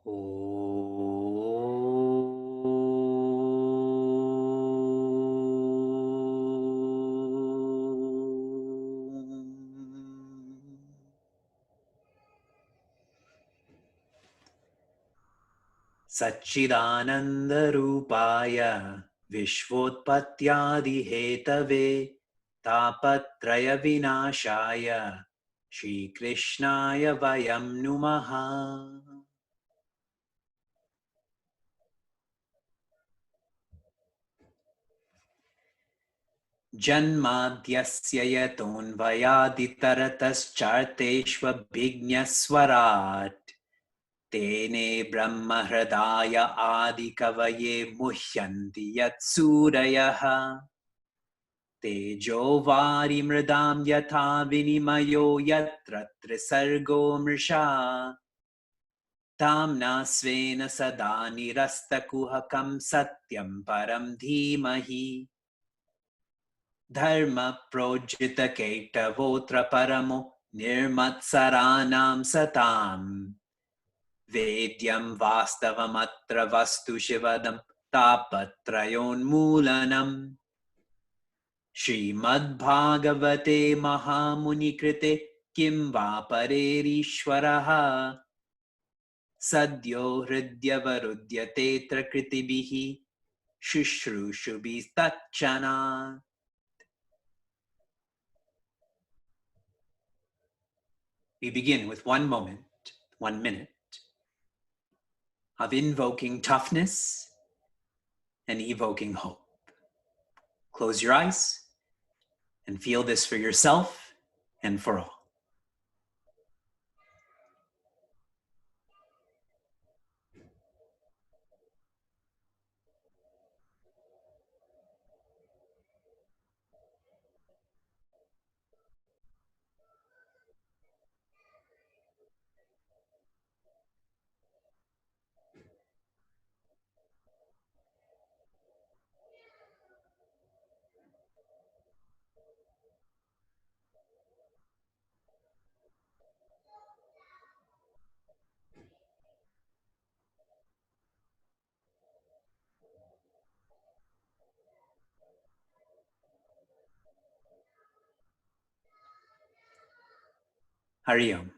Satchidanandarupaya Vishvotpatyadihetave Tapatraya Vinashaya Shri Krishnaya Vayam Numaha. Janmadhyasya yatonvayaditaratascharteshvabhignaswarat Tene Brahma Hridaya Adi Kavaye Muhyanti Yatsurayaha Tejo Vari Mridam Yatha Vinimayo Yatra Trisargo Mrisha Tamna Svena Sada Nirastakuhakam Satyam Param Dhimahi Dharma Projita Ketavotra Paramo Nirmatsaranam Satam Vedyam Vastavamatra Vastu Shivadam Tapatrayon Mulanam Srimad Bhagavate Mahamuni Krite Kim Va Parerishwaraha Sadyo Hridyavarudhyate Trakritibihi Shushrushubi Tachana. We begin with 1 moment, 1 minute of invoking toughness and evoking hope. Close your eyes and feel this for yourself and for all. Hari Om,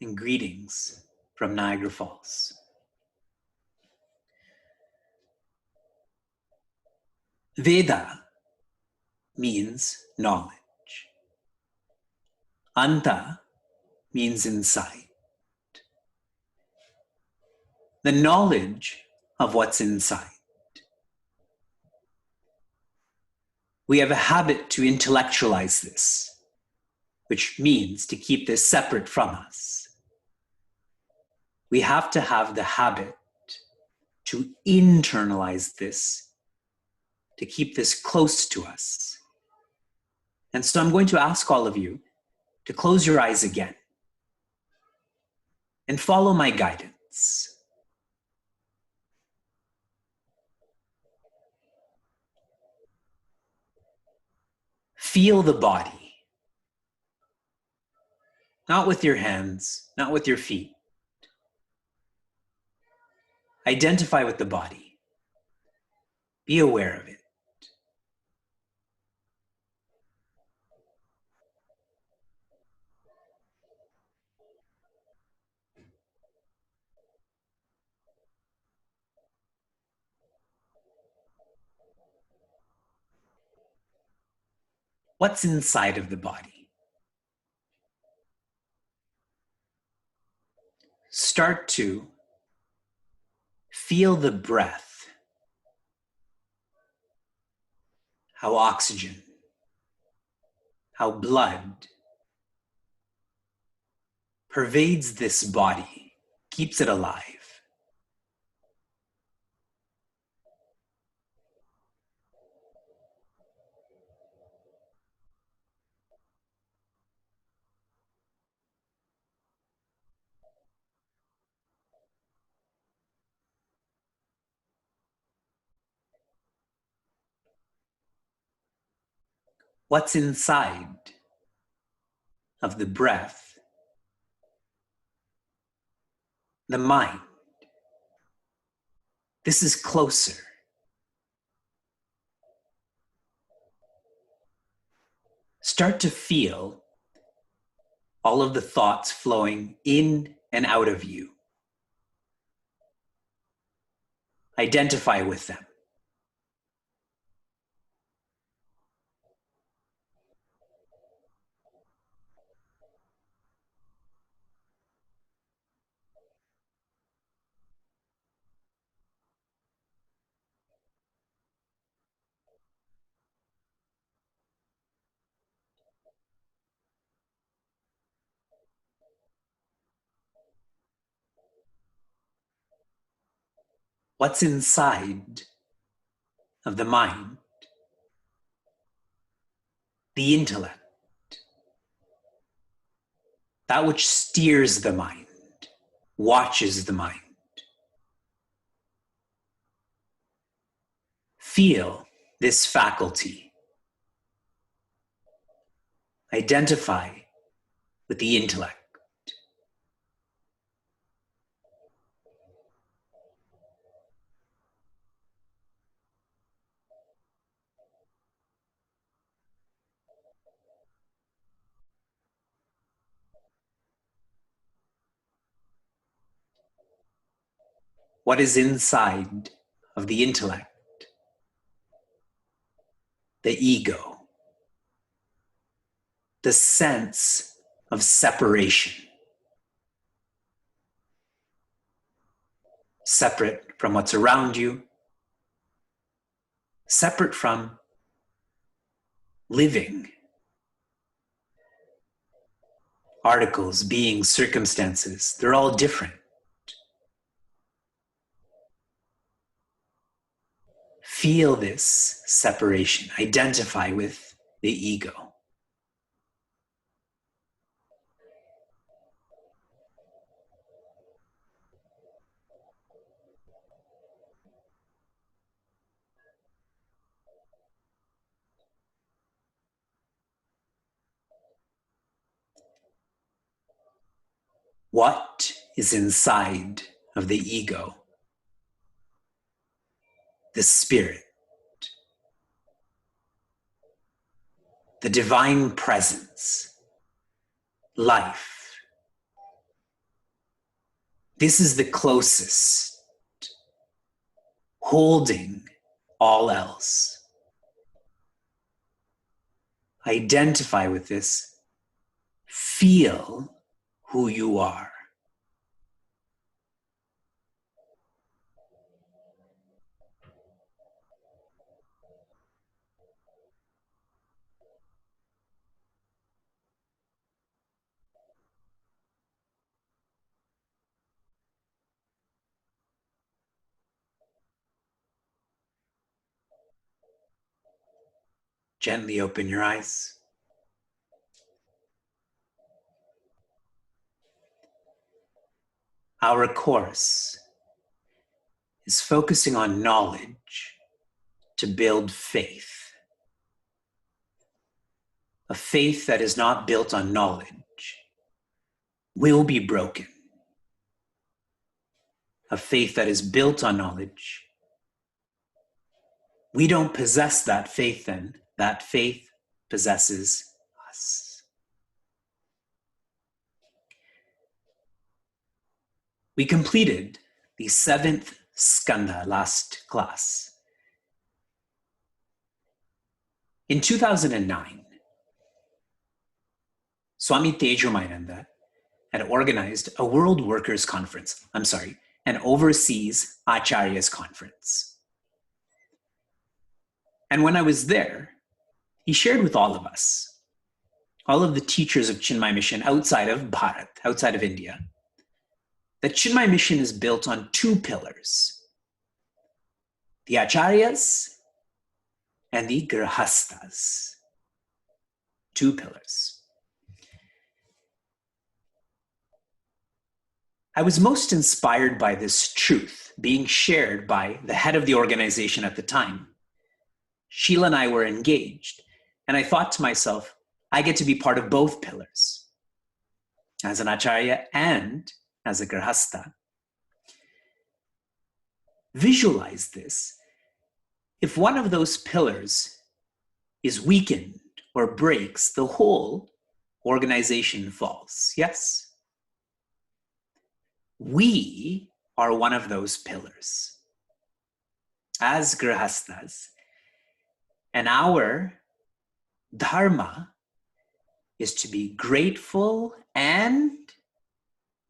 and greetings from Niagara Falls. Veda means knowledge. Anta means inside. The knowledge of what's inside. We have a habit to intellectualize this, which means to keep this separate from us. We have to have the habit to internalize this, to keep this close to us. And so I'm going to ask all of you to close your eyes again and follow my guidance. Feel the body, not with your hands, not with your feet. Identify with the body. Be aware of it. What's inside of the body? Start to feel the breath, how oxygen, how blood pervades this body, keeps it alive. What's inside of the breath the mind. This is closer. Start to feel all of the thoughts flowing in and out of you. Identify with them. What's inside of the mind? The intellect. That which steers the mind, watches the mind. Feel this faculty. Identify with the intellect. What is inside of the intellect? The ego. The sense of separation. Separate from what's around you. Separate from living. Articles, beings, circumstances, they're all different. Feel this separation. Identify with the ego. What is inside of the ego? The spirit. The divine presence. Life. This is the closest, holding all else. Identify with this. Feel who you are. Gently open your eyes. Our course is focusing on knowledge to build faith. A faith that is not built on knowledge will be broken. A faith that is built on knowledge, we don't possess that faith then. That faith possesses us. We completed the 7th skanda last class. In 2009, Swami Tejomayananda had organized a World Workers Conference. An Overseas Acharyas Conference. And when I was there, he shared with all of us, all of the teachers of Chinmaya Mission outside of Bharat, outside of India, that Chinmaya Mission is built on 2 pillars, the Acharyas and the Grahastas. 2 pillars. I was most inspired by this truth being shared by the head of the organization at the time. Sheila and I were engaged, and I thought to myself, I get to be part of both pillars, as an Acharya and as a Grahasta. visualize this. If one of those pillars is weakened or breaks, the whole organization falls. Yes? We are one of those pillars. As grihastas, and our dharma is to be grateful and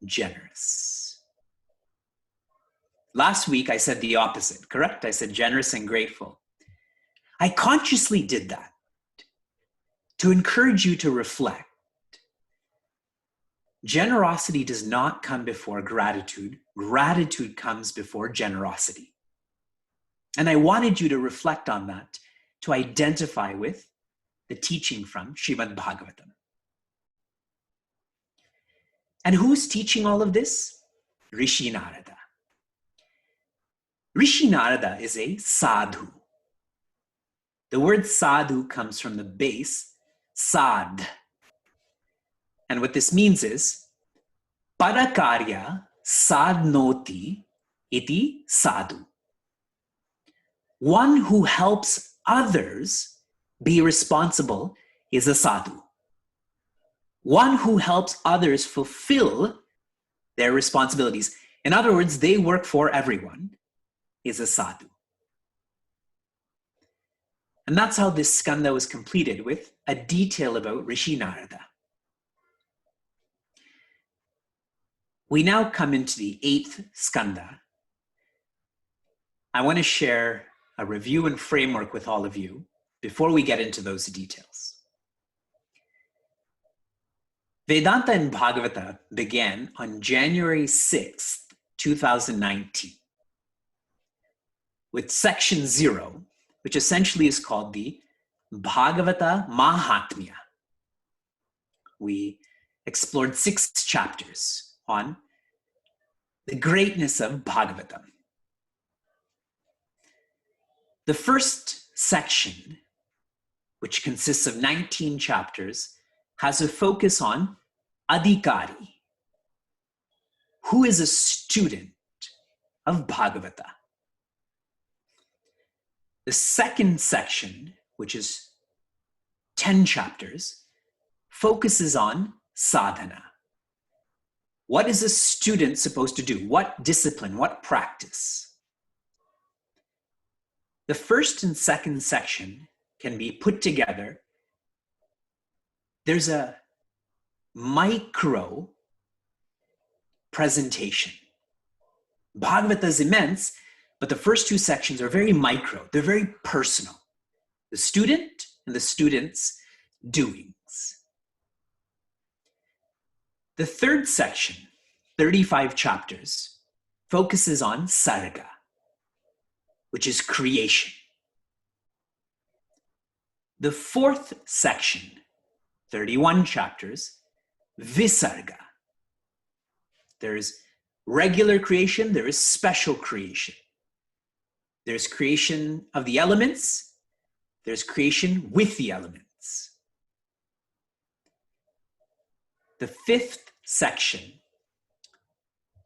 generous. Last week, I said the opposite, correct? I said generous and grateful. I consciously did that to encourage you to reflect. Generosity does not come before gratitude. Gratitude comes before generosity. And I wanted you to reflect on that, to identify with the teaching from Srimad Bhagavatam. And who's teaching all of this? Rishi Narada. Rishi Narada is a sadhu. The word sadhu comes from the base sad. And what this means is, parakarya sadnoti iti sadhu. One who helps others be responsible is a sadhu. One who helps others fulfill their responsibilities, in other words, they work for everyone, is a sadhu. And that's how this skanda was completed, with a detail about Rishi Narada. We now come into the 8th skanda. I want to share a review and framework with all of you before we get into those details. Vedanta and Bhagavata began on January 6th, 2019, with section 0, which essentially is called the Bhagavata Mahatmya. We explored 6 chapters on the greatness of Bhagavatam. The first section, which consists of 19 chapters, has a focus on adhikari. Who is a student of Bhagavata? The second section, which is 10 chapters, focuses on sadhana. What is a student supposed to do? What discipline, what practice? The first and second section can be put together. There's a micro presentation. Bhagavata is immense, but the first 2 sections are very micro. They're very personal. The student and the student's doings. The third section, 35 chapters, focuses on sarga, which is creation. The fourth section, 31 chapters, visarga. There is regular creation, there is special creation. There's creation of the elements, there's creation with the elements. The fifth section,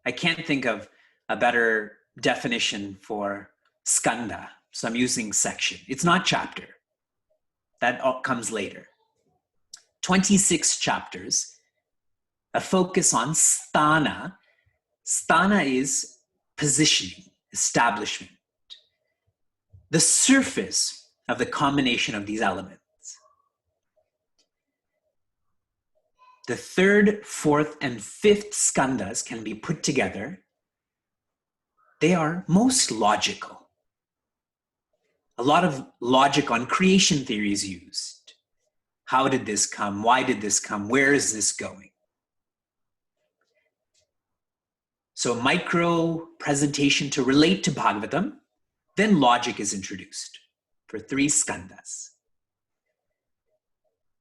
I can't think of a better definition for skanda, so I'm using section. It's not chapter. That comes later. 26 chapters, a focus on sthana. Sthana is positioning, establishment, the surface of the combination of these elements. The third, fourth, and fifth skandhas can be put together. They are most logical. A lot of logic on creation theory is used. How did this come? Why did this come? Where is this going? So micro presentation to relate to Bhagavatam, then logic is introduced for 3 skandhas.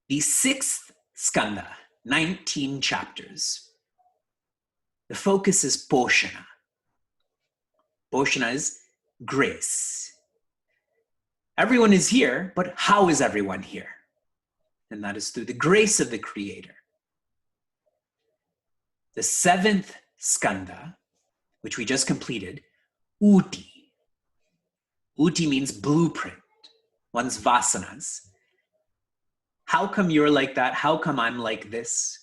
The 6th skandha, 19 chapters. The focus is poshana. Poshana is grace. Everyone is here, but how is everyone here? And that is through the grace of the Creator. The 7th skandha, which we just completed, uti, Uti means blueprint, one's vasanas. How come you're like that? How come I'm like this?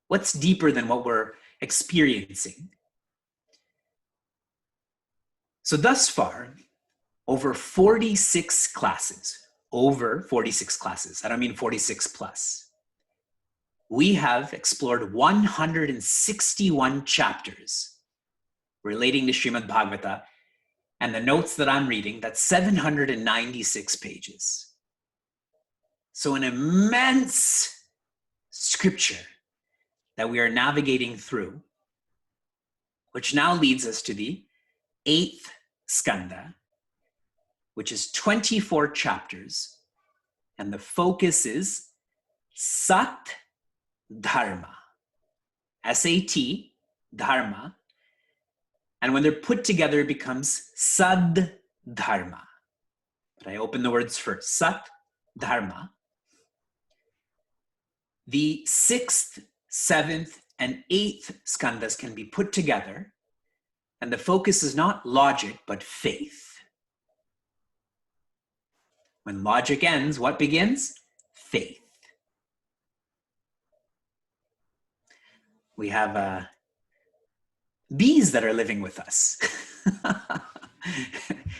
What's deeper than what we're experiencing? So thus far, over 46 classes, I don't mean 46 plus. We have explored 161 chapters relating to Srimad Bhagavata, and the notes that I'm reading, that's 796 pages. So an immense scripture that we are navigating through, which now leads us to the 8th skanda, which is 24 chapters, and the focus is Sat Dharma, S-A-T, Dharma, and when they're put together, it becomes Sad Dharma. But I open the words first, Sat Dharma. The 6th, 7th, and 8th skandhas can be put together, and the focus is not logic, but faith. When logic ends, what begins? Faith. We have bees that are living with us.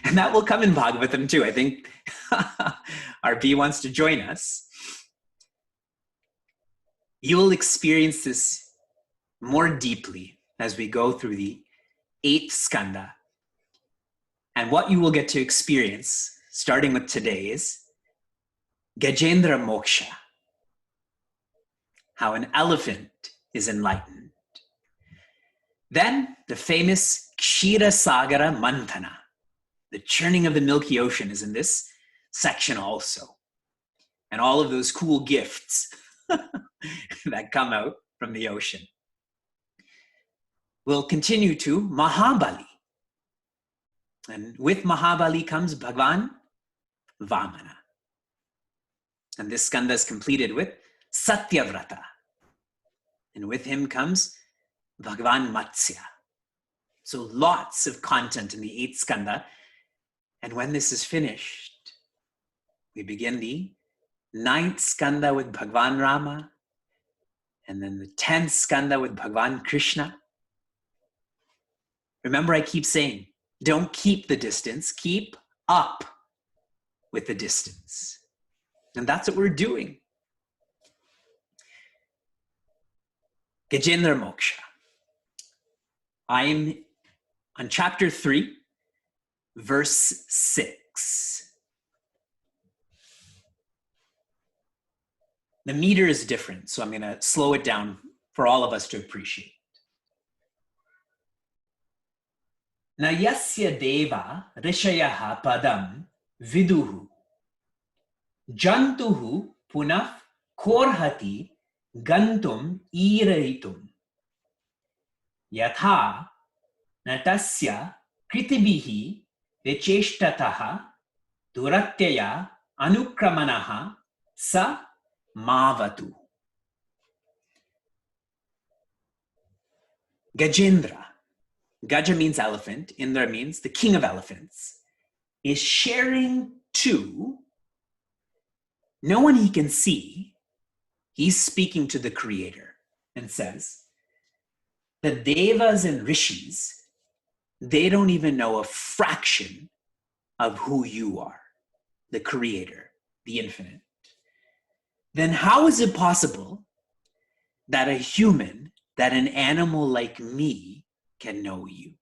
And that will come in Bhagavatam too. I think our bee wants to join us. You will experience this more deeply as we go through the 8th skanda. And what you will get to experience, starting with today, is Gajendra Moksha, how an elephant is enlightened. Then the famous Kshira Sagara Manthana, the churning of the Milky Ocean, is in this section also. And all of those cool gifts that come out from the ocean. We'll continue to Mahabali. And with Mahabali comes Bhagwan Vamana. And this skanda is completed with Satyavrata. And with him comes Bhagwan Matsya. So lots of content in the 8th skanda. And when this is finished, we begin the 9th skanda with Bhagwan Rama, and then the 10th skanda with Bhagwan Krishna. Remember, I keep saying, don't keep the distance, keep up with the distance. And that's what we're doing. Gajendra Moksha. I'm on chapter 3, verse 6. The meter is different, so I'm going to slow it down for all of us to appreciate. Na yasya deva rishayaha padam viduhu jantuhu punah korhati gantum iraitum yatha natasya kritibihi vicheshtataha duratyaya anukramanaha sa Mavatu. Gajendra. Gaja means elephant. Indra means the king of elephants. Is sharing to no one he can see. He's speaking to the creator and says, the devas and rishis, they don't even know a fraction of who you are, the creator, the infinite. Then how is it possible that a human, that an animal like me can know you?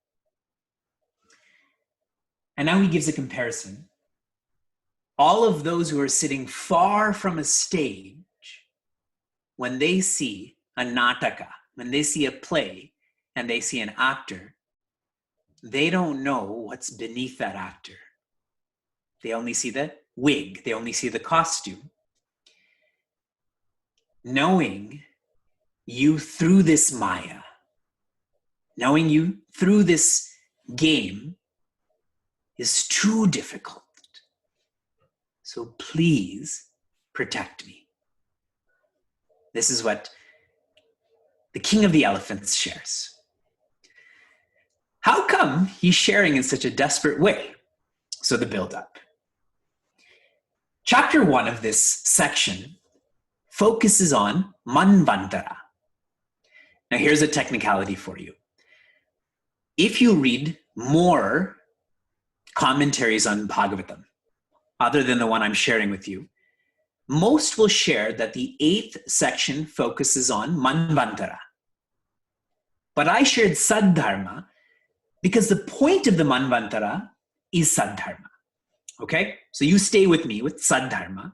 And now he gives a comparison. All of those who are sitting far from a stage, when they see a nataka, when they see a play and they see an actor, they don't know what's beneath that actor. They only see the wig, they only see the costume. Knowing you through this Maya, knowing you through this game is too difficult. So please protect me. This is what the king of the elephants shares. How come he's sharing in such a desperate way? So the build-up. Chapter 1 of this section focuses on Manvantara. Now here's a technicality for you. If you read more commentaries on Bhagavatam, other than the one I'm sharing with you, most will share that the 8th section focuses on Manvantara. But I shared Saddharma because the point of the Manvantara is Saddharma. Okay? So you stay with me with Saddharma.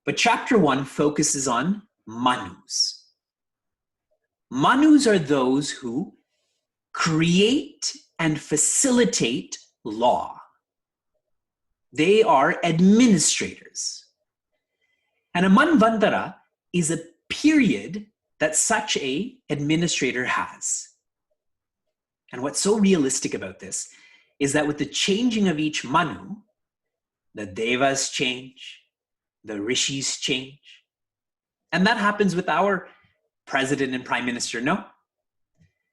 But chapter 1 focuses on Manus. Manus are those who create and facilitate law. They are administrators. And a Manvantara is a period that such a administrator has. And what's so realistic about this is that with the changing of each Manu, the Devas change, the Rishis change. And that happens with our president and prime minister, no?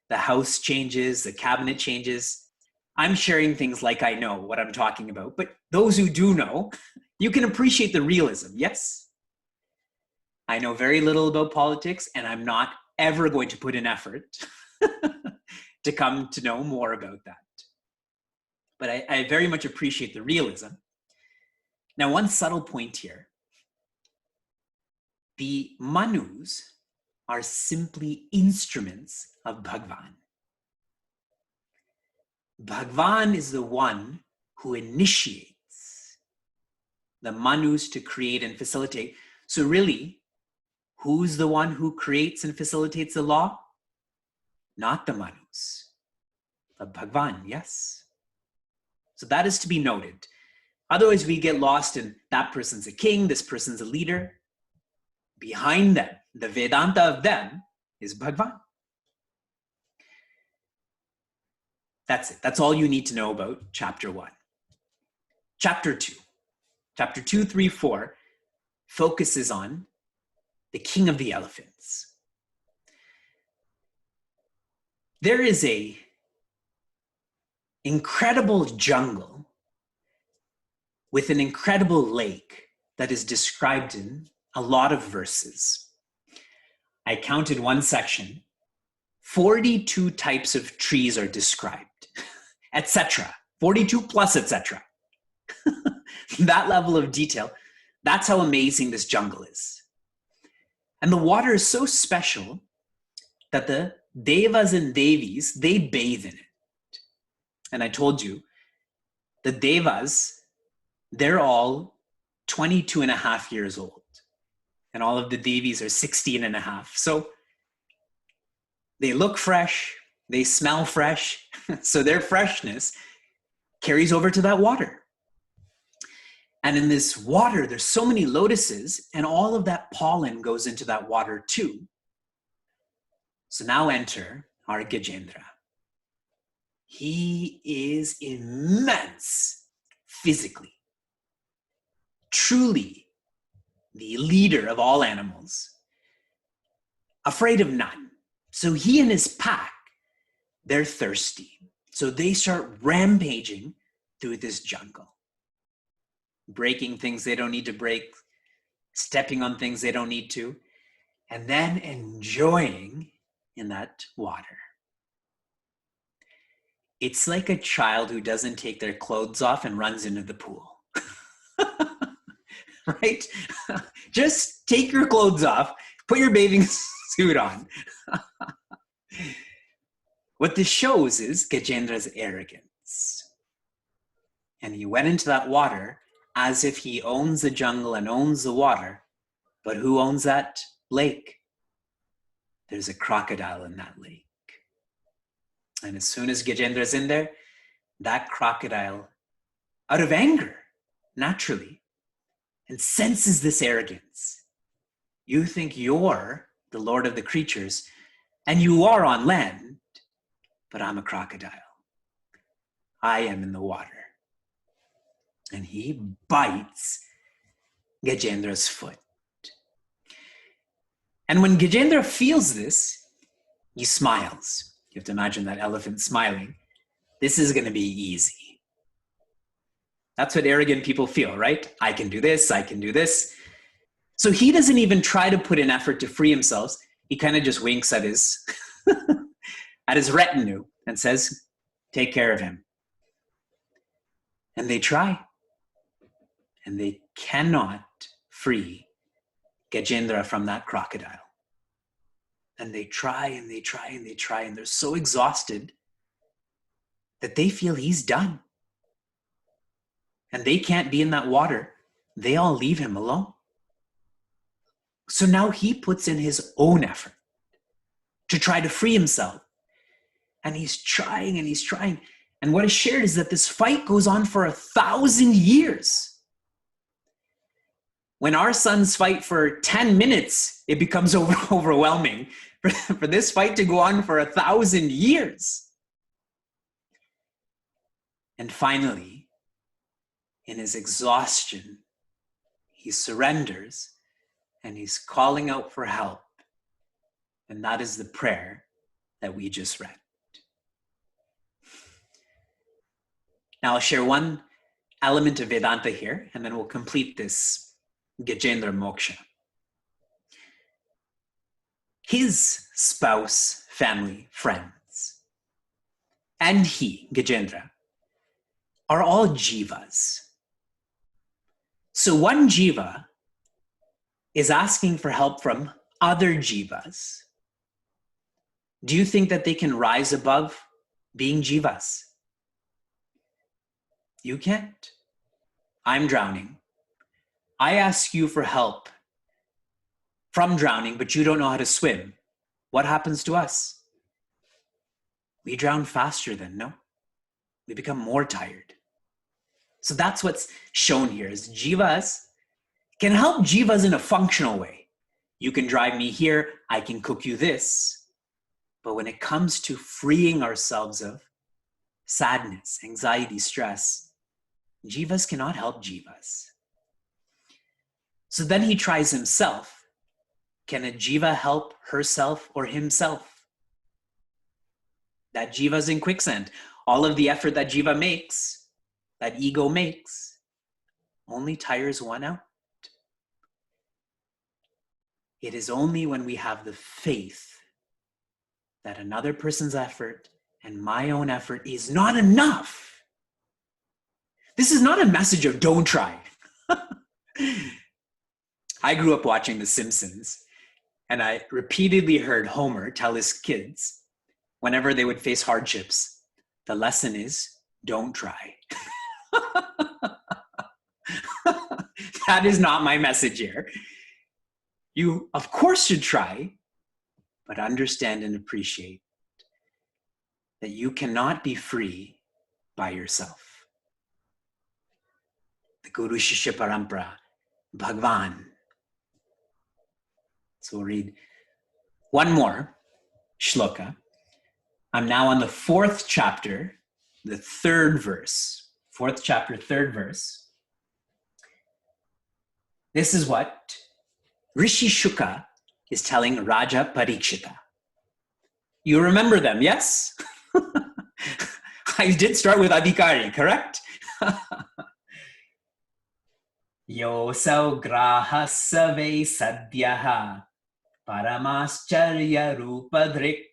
The house changes, the cabinet changes. I'm sharing things like I know what I'm talking about, but those who do know, you can appreciate the realism, yes? I know very little about politics, and I'm not ever going to put in effort to come to know more about that. But I very much appreciate the realism. Now, one subtle point here. The Manus are simply instruments of Bhagavan. Bhagavan is the one who initiates the Manus to create and facilitate. So really, who's the one who creates and facilitates the law? Not the Manus, but Bhagavan, yes. So that is to be noted. Otherwise, we get lost in that person's a king, this person's a leader. Behind them, the Vedanta of them is Bhagavan. That's it. That's all you need to know about chapter 1. Chapter 2. Chapter 2, 3, 4 focuses on the king of the elephants. There is a incredible jungle with an incredible lake that is described in a lot of verses. I counted one section. 42 types of trees are described, etc. 42 plus etc. That level of detail, that's how amazing this jungle is. And the water is so special that the Devas and Devis, they bathe in it. And I told you, the Devas, they're all 22 and a half years old. And all of the Devis are 16 and a half. So they look fresh, they smell fresh. So their freshness carries over to that water. And in this water, there's so many lotuses, and all of that pollen goes into that water too. So now enter our Gajendra. He is immense physically, truly the leader of all animals, afraid of none. So he and his pack, they're thirsty. So they start rampaging through this jungle, breaking things they don't need to break, stepping on things they don't need to, and then enjoying in that water. It's like a child who doesn't take their clothes off and runs into the pool. Right? Just take your clothes off, put your bathing suit on. What this shows is Gajendra's arrogance. And he went into that water as if he owns the jungle and owns the water. But who owns that lake? There's a crocodile in that lake. And as soon as Gajendra's in there, that crocodile, out of anger, naturally, and senses this arrogance. You think you're the Lord of the creatures, and you are on land, but I'm a crocodile. I am in the water. And he bites Gajendra's foot. And when Gajendra feels this, he smiles. You have to imagine that elephant smiling. This is going to be easy. That's what arrogant people feel, right? I can do this, I can do this. So he doesn't even try to put in effort to free himself. He kind of just winks at his at his retinue and says, take care of him. And they try. And they cannot free Gajendra from that crocodile. And they try and they try and they try, and they're so exhausted that they feel he's done. And they can't be in that water. They all leave him alone. So now he puts in his own effort to try to free himself. And he's trying and he's trying. And what is shared is that this fight goes on for 1,000 years. When our sons fight for 10 minutes, it becomes overwhelming. For this fight to go on for 1,000 years. And finally, in his exhaustion, he surrenders and he's calling out for help. And that is the prayer that we just read. Now I'll share one element of Vedanta here, and then we'll complete this Gajendra Moksha. His spouse, family, friends, and he, Gajendra, are all jivas. So one jiva is asking for help from other jivas. Do you think that they can rise above being jivas? You can't. I'm drowning. I ask you for help from drowning, but you don't know how to swim. What happens to us? We drown faster then, no? We become more tired. So that's what's shown here is jivas can help jivas in a functional way. You can drive me here, I can cook you this. But when it comes to freeing ourselves of sadness, anxiety, stress, jivas cannot help jivas. So then he tries himself. Can a jiva help herself or himself? That jiva's in quicksand. All of the effort that jiva makes, that ego makes, only tires one out. It is only when we have the faith that another person's effort and my own effort is not enough. This is not a message of don't try. I grew up watching The Simpsons, and I repeatedly heard Homer tell his kids, whenever they would face hardships, the lesson is don't try. That is not my message here. You, of course, should try, but understand and appreciate that you cannot be free by yourself. The Guru Shishya Parampara, Bhagwan. So we'll read one more shloka. I'm now on the 4th chapter, the 3rd verse. 4th chapter, 3rd verse. This is what Rishi Shuka is telling Raja Parikshita. You remember them, yes? I did start with Adhikari, correct? Yosau graha save sadhyaha paramascharya rupadrik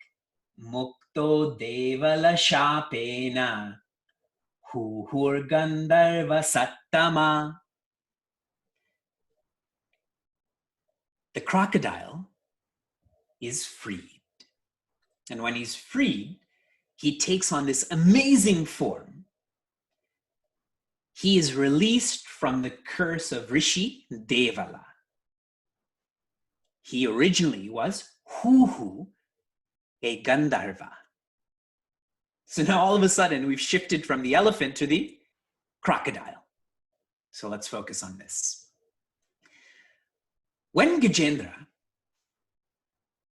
mukto devala shapena huhur gandharva sattama. The crocodile is freed. And when he's freed, he takes on this amazing form. He is released from the curse of Rishi Devala. He originally was Huhu, a Gandharva. So now all of a sudden we've shifted from the elephant to the crocodile. So let's focus on this. When Gajendra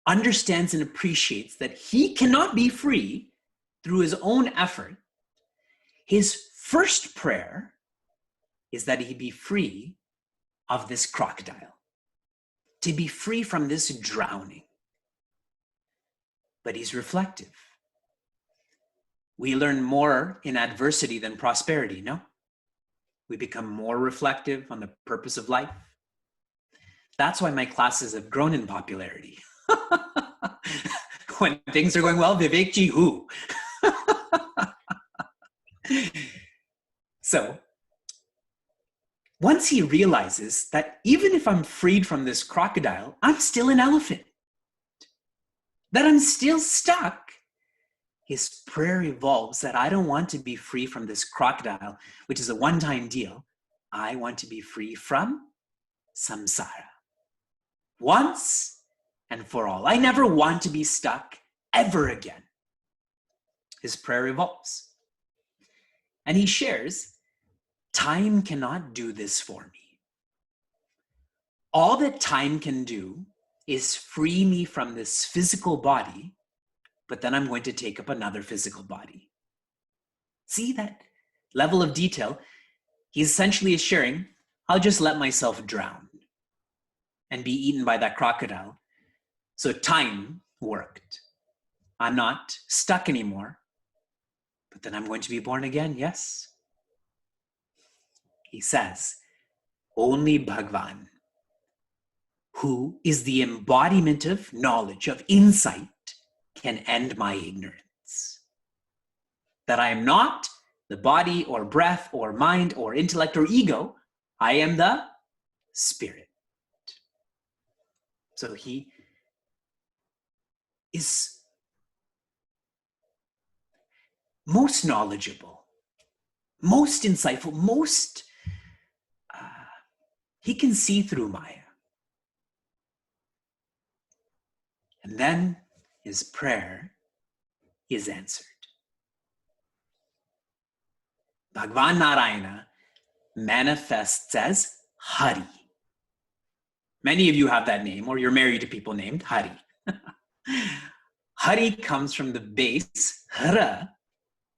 understands and appreciates that he cannot be free through his own effort, his first prayer is that he be free of this crocodile, to be free from this drowning. But he's reflective. We learn more in adversity than prosperity, no? We become more reflective on the purpose of life. That's why my classes have grown in popularity. When things are going well, Vivekji who? So, once he realizes that even if I'm freed from this crocodile, I'm still an elephant, that I'm still stuck, his prayer evolves that I don't want to be free from this crocodile, which is a one-time deal. I want to be free from samsara. Once and for all. I never want to be stuck ever again. His prayer evolves. And he shares, time cannot do this for me. All that time can do is free me from this physical body, but then I'm going to take up another physical body. See that level of detail? He essentially is sharing, I'll just let myself drown and be eaten by that crocodile. So time worked. I'm not stuck anymore, but then I'm going to be born again, yes? He says, only Bhagwan, who is the embodiment of knowledge, of insight, can end my ignorance. That I am not the body or breath or mind or intellect or ego. I am the spirit. So he is most knowledgeable, most insightful, he can see through Maya. And then his prayer is answered. Bhagwan Narayana manifests as Hari. Many of you have that name, or you're married to people named Hari. Hari comes from the base Hara,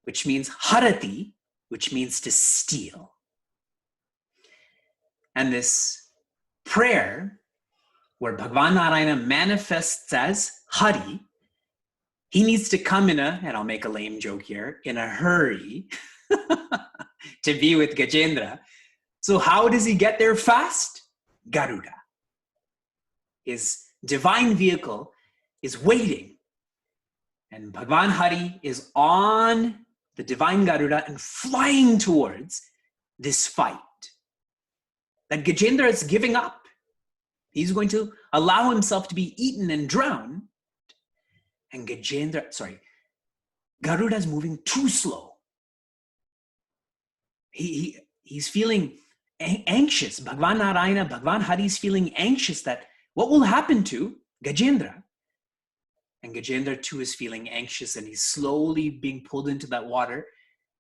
which means Harati, which means to steal. And this prayer, where Bhagwan Narayana manifests as Hari, he needs to come in and I'll make a lame joke here, in a hurry to be with Gajendra. So how does he get there fast? Garuda. His divine vehicle is waiting. And Bhagwan Hari is on the divine Garuda and flying towards this fight that Gajendra is giving up. He's going to allow himself to be eaten and drowned. And Garuda is moving too slow. He's feeling anxious. Bhagwan Narayana, Bhagwan Hari is feeling anxious that what will happen to Gajendra? And Gajendra too is feeling anxious and he's slowly being pulled into that water.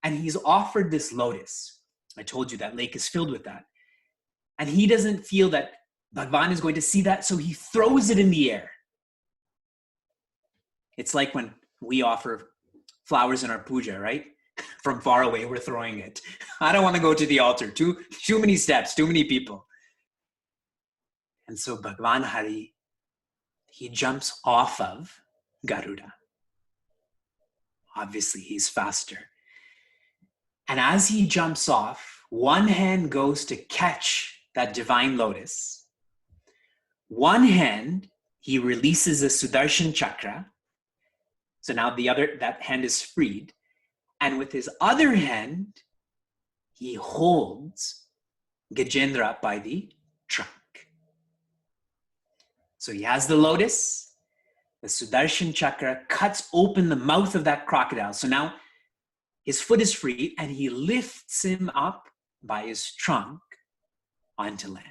And he's offered this lotus. I told you that lake is filled with that. And he doesn't feel that Bhagwan is going to see that, so he throws it in the air. It's like when we offer flowers in our puja, right? From far away, we're throwing it. I don't want to go to the altar. Too many steps, too many people. And so Bhagwan Hari, he jumps off of Garuda. Obviously, he's faster. And as he jumps off, one hand goes to catch that divine lotus. One hand, he releases a Sudarshan chakra. So now that hand is freed. And with his other hand, he holds Gajendra by the trunk. So he has the lotus, the Sudarshan chakra cuts open the mouth of that crocodile. So now his foot is free and he lifts him up by his trunk onto land.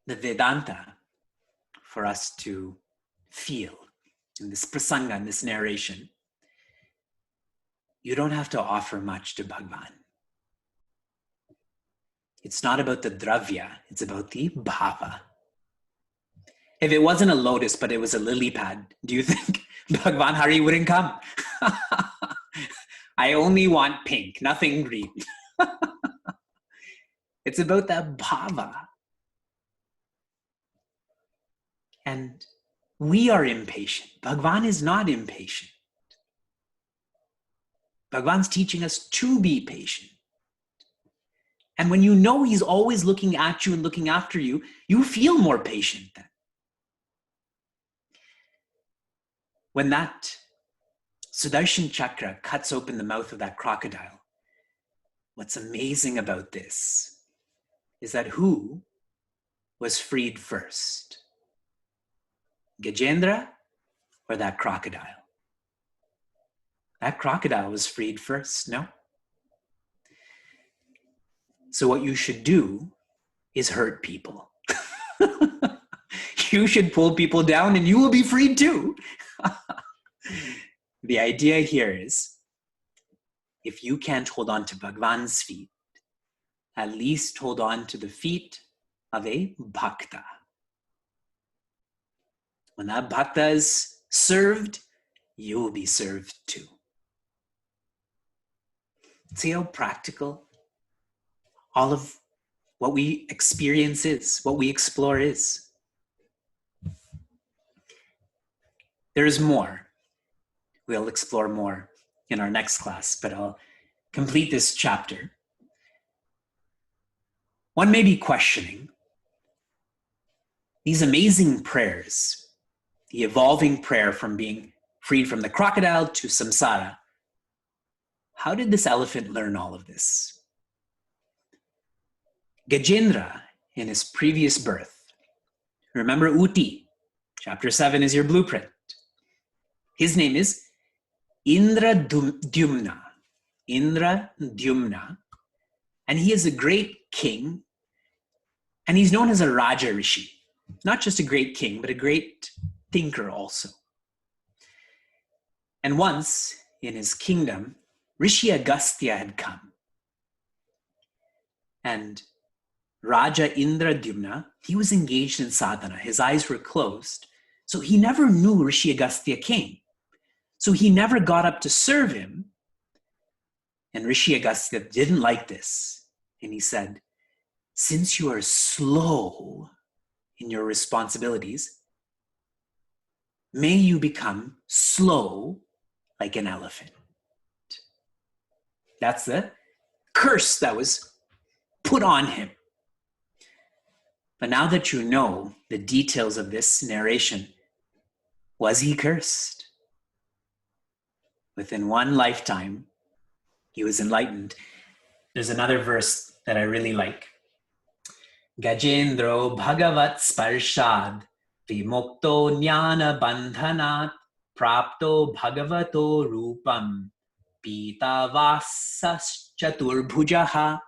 The Vedanta, for us to feel in this prasanga, in this narration, you don't have to offer much to Bhagwan. It's not about the dravya, it's about the bhava. If it wasn't a lotus, but it was a lily pad, do you think Bhagwan Hari wouldn't come? I only want pink, nothing green. It's about that bhava. And we are impatient. Bhagwan is not impatient. Bhagavan's teaching us to be patient. And when you know he's always looking at you and looking after you, you feel more patient then. When that Sudarshan Chakra cuts open the mouth of that crocodile, what's amazing about this is that who was freed first? Gajendra or that crocodile? That crocodile was freed first, no? So what you should do is hurt people. You should pull people down and you will be freed too. The idea here is, if you can't hold on to Bhagavan's feet, at least hold on to the feet of a bhakta. When that bhakta is served, you will be served too. See how practical all of what we experience is, what we explore is. There is more. We'll explore more in our next class, but I'll complete this chapter. One may be questioning these amazing prayers, the evolving prayer from being freed from the crocodile to samsara. How did this elephant learn all of this? Gajendra, in his previous birth, remember Uti, chapter 7 is your blueprint. His name is Indradyumna, and he is a great king, and he's known as a Raja Rishi. Not just a great king, but a great thinker also. And once, in his kingdom, Rishi Agastya had come. And Raja Indradyumna, he was engaged in sadhana. His eyes were closed. So he never knew Rishi Agastya came. So he never got up to serve him. And Rishi Agastya didn't like this. And he said, since you are slow in your responsibilities, may you become slow like an elephant. That's the curse that was put on him. But now that you know the details of this narration, was he cursed? Within one lifetime, he was enlightened. There's another verse that I really like. Gajendro Bhagavat Sparshad Vimokto Jnana Bandhanat Prapto Bhagavato Rupam Pita Vasas Chaturbhujaha.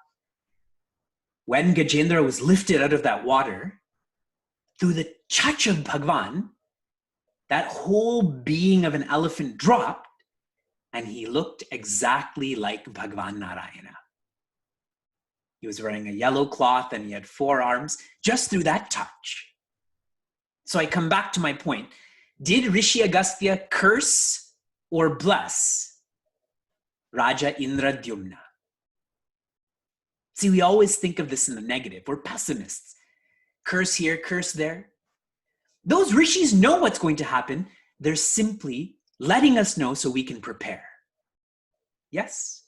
When Gajendra was lifted out of that water, through the touch of Bhagavan, that whole being of an elephant dropped, and he looked exactly like Bhagavan Narayana. He was wearing a yellow cloth and he had 4 arms just through that touch. So I come back to my point. Did Rishi Agastya curse or bless Raja Indradyumna? See, we always think of this in the negative. We're pessimists. Curse here, curse there. Those rishis know what's going to happen. They're simply letting us know so we can prepare. Yes?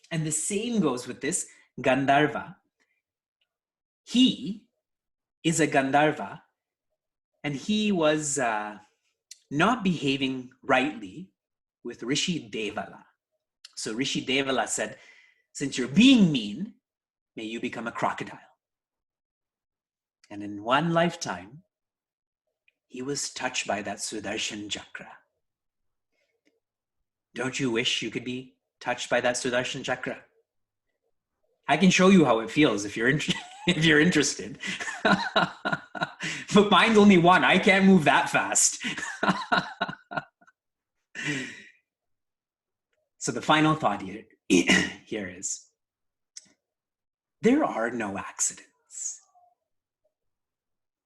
And the same goes with this Gandharva. He is a Gandharva, and he was not behaving rightly with Rishi Devala. So Rishi Devala said, since you're being mean, may you become a crocodile. And in one lifetime, he was touched by that Sudarshan Chakra. Don't you wish you could be touched by that Sudarshan Chakra? I can show you how it feels if you're interested. But mine's only one. I can't move that fast. So the final thought here is, there are no accidents.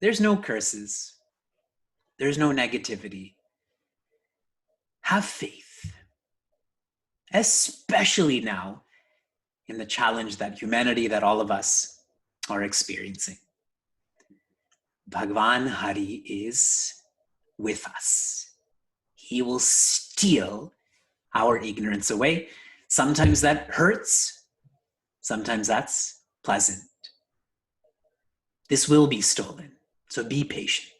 There's no curses. There's no negativity. Have faith, especially now in the challenge that humanity, that all of us are experiencing. Bhagavan Hari is with us. He will steal our ignorance away. Sometimes that hurts. Sometimes that's pleasant. This will be stolen, so be patient.